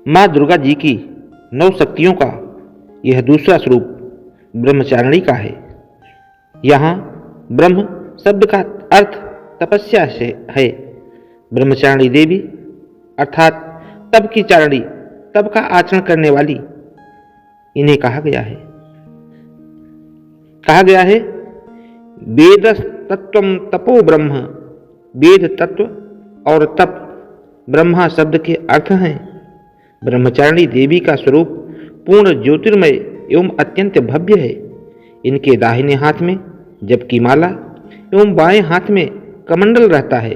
माँ दुर्गा जी की 9 शक्तियों का यह दूसरा स्वरूप ब्रह्मचारिणी का है। यहाँ ब्रह्म शब्द का अर्थ तपस्या से है। ब्रह्मचारिणी देवी अर्थात तप की चारिणी, तप का आचरण करने वाली इन्हें कहा गया है वेद तत्वम तपो ब्रह्म। वेद तत्व और तप ब्रह्मा शब्द के अर्थ हैं। ब्रह्मचारिणी देवी का स्वरूप पूर्ण ज्योतिर्मय एवं अत्यंत भव्य है। इनके दाहिने हाथ में जपकी माला एवं बाएं हाथ में कमंडल रहता है।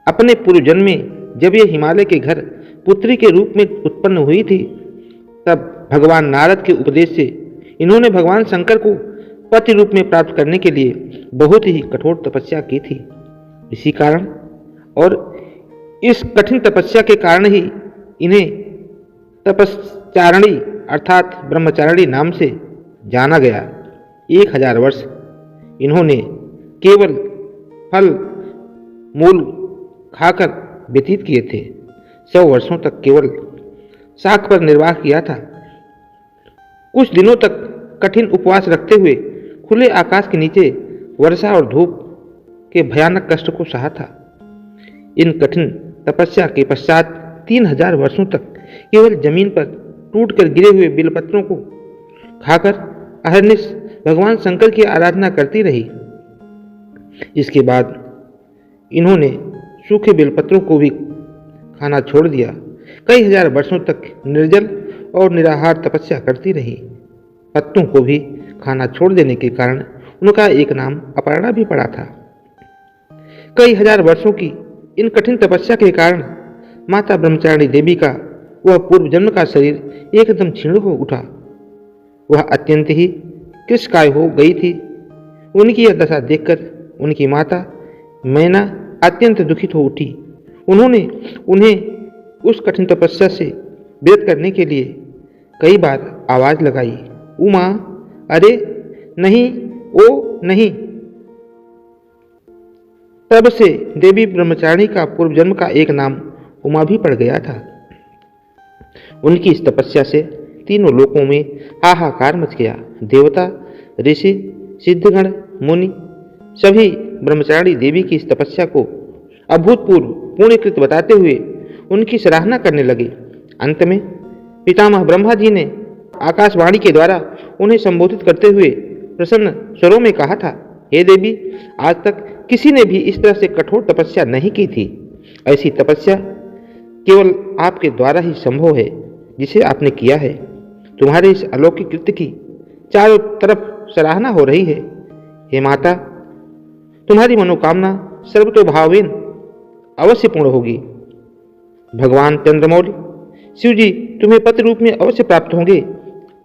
अपने पूर्व जन्म में जब ये हिमालय के घर पुत्री के रूप में उत्पन्न हुई थी, तब भगवान नारद के उपदेश से इन्होंने भगवान शंकर को पति रूप में प्राप्त करने के लिए बहुत ही कठोर तपस्या की थी। इसी कारण और इस कठिन तपस्या के कारण ही इन्हें तपस्चारिणी अर्थात ब्रह्मचारिणी नाम से जाना गया। 1000 वर्ष इन्होंने केवल फल मूल खाकर व्यतीत किए थे। 100 वर्षों तक केवल शाक पर निर्वाह किया था। कुछ दिनों तक कठिन उपवास रखते हुए खुले आकाश के नीचे वर्षा और धूप के भयानक कष्ट को सहा था। इन कठिन तपस्या के पश्चात 3000 वर्षों तक केवल जमीन पर टूटकर गिरे हुए बेलपत्रों को खाकर अहर्निश भगवान शंकर की आराधना करती रही। इसके बाद इन्होंने सूखे बेलपत्रों को भी खाना छोड़ दिया। कई हजार वर्षों तक निर्जल और निराहार तपस्या करती रही। पत्तों को भी खाना छोड़ देने के कारण उनका एक नाम अपर्णा भी पड़ा था। कई हजार वर्षों की इन कठिन तपस्या के कारण माता ब्रह्मचारिणी देवी का वह पूर्व जन्म का शरीर एकदम क्षीण हो उठा। वह अत्यंत ही कृशकाय हो गई थी। उनकी यह दशा देखकर उनकी माता मैना अत्यंत दुखित हो उठी। उन्होंने उन्हें उस कठिन तपस्या से विरत करने के लिए कई बार आवाज लगाई, उमा, अरे नहीं, ओ नहीं। तब से देवी ब्रह्मचारिणी का पूर्व जन्म का एक नाम उमा भी पड़ गया था। उनकी इस तपस्या से तीनों लोकों में हाहाकार मच गया। देवता, ऋषि, सिद्धगण, मुनि सभी ब्रह्मचारिणी देवी की इस तपस्या को अभूतपूर्व पुण्यकृत बताते हुए उनकी सराहना करने लगे। अंत में पितामह ब्रह्मा जी ने आकाशवाणी के द्वारा उन्हें संबोधित करते हुए प्रसन्न स्वरों में कहा था, हे देवी, आज तक किसी ने भी इस तरह से कठोर तपस्या नहीं की थी। ऐसी तपस्या केवल आपके द्वारा ही संभव है, जिसे आपने किया है। तुम्हारे इस अलौकिक कृत्य की चारों तरफ सराहना हो रही है। हे माता, तुम्हारी मनोकामना सर्वतोभावेन अवश्य पूर्ण होगी। भगवान चंद्रमौली शिव जी तुम्हें पति रूप में अवश्य प्राप्त होंगे।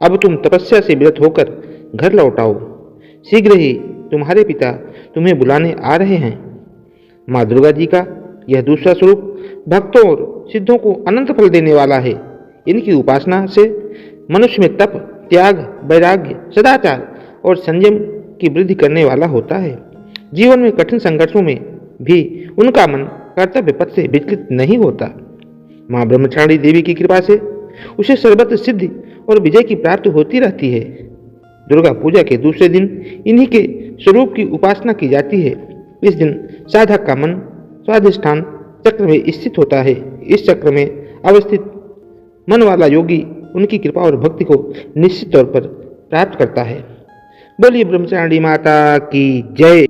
अब तुम तपस्या से विरत होकर घर लौट आओ। शीघ्र ही तुम्हारे पिता तुम्हें बुलाने आ रहे हैं। माँ दुर्गा जी का यह दूसरा स्वरूप भक्तों और सिद्धों को अनंत फल देने वाला है। इनकी उपासना से मनुष्य में तप, त्याग, वैराग्य, सदाचार और संयम की वृद्धि करने वाला होता है। जीवन में कठिन संघर्षों में भी उनका मन कर्तव्य पथ से विचलित नहीं होता। माँ ब्रह्मचारिणी देवी की कृपा से उसे सर्वत्र सिद्धि और विजय की प्राप्ति होती रहती है। दुर्गा पूजा के दूसरे दिन इन्हीं के स्वरूप की उपासना की जाती है। इस दिन साधक का मन स्वाधिष्ठान चक्र में स्थित होता है। इस चक्र में अवस्थित मन वाला योगी उनकी कृपा और भक्ति को निश्चित तौर पर प्राप्त करता है। बोलिए ब्रह्मचारिणी माता की जय।